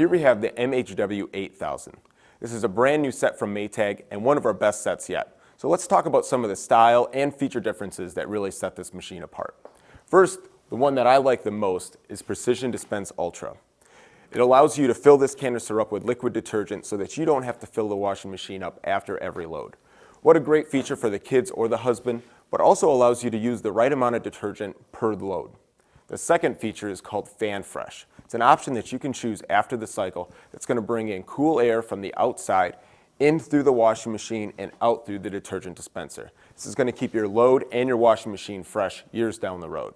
here we have the MHW 8000. This is a brand new set from Maytag and one of our best sets yet. So let's talk about some of the style and feature differences that really set this machine apart. First, the one that I like the most is Precision Dispense Ultra. It allows you to fill this canister up with liquid detergent so that you don't have to fill the washing machine up after every load. What a great feature for the kids or the husband, but also allows you to use the right amount of detergent per load. The second feature is called Fan Fresh. It's an option that you can choose after the cycle that's going to bring in cool air from the outside in through the washing machine and out through the detergent dispenser. This is going to keep your load and your washing machine fresh years down the road.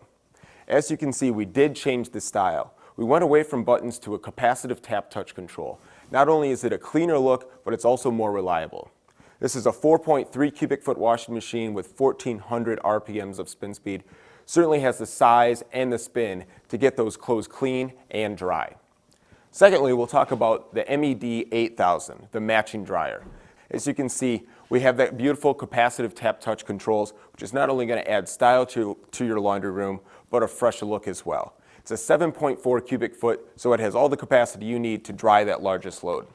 As you can see, we did change the style. We went away from buttons to a capacitive tap touch control. Not only is it a cleaner look, but it's also more reliable. This is a 4.3 cubic foot washing machine with 1400 RPMs of spin speed. Certainly has the size and the spin to get those clothes clean and dry. Secondly, we'll talk about the MED 8000, the matching dryer. As you can see, we have that beautiful capacitive tap touch controls, which is not only going to add style to your laundry room, but a fresh look as well. It's a 7.4 cubic foot, so it has all the capacity you need to dry that largest load.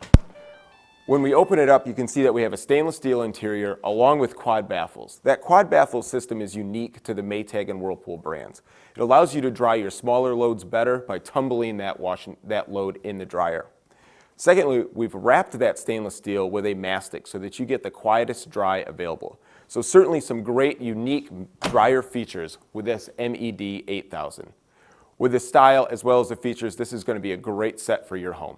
When we open it up, you can see that we have a stainless steel interior along with quad baffles. That quad baffle system is unique to the Maytag and Whirlpool brands. It allows you to dry your smaller loads better by tumbling that load in the dryer. Secondly, we've wrapped that stainless steel with a mastic so that you get the quietest dry available. So certainly some great unique dryer features with this MED 8000. With the style as well as the features, this is going to be a great set for your home.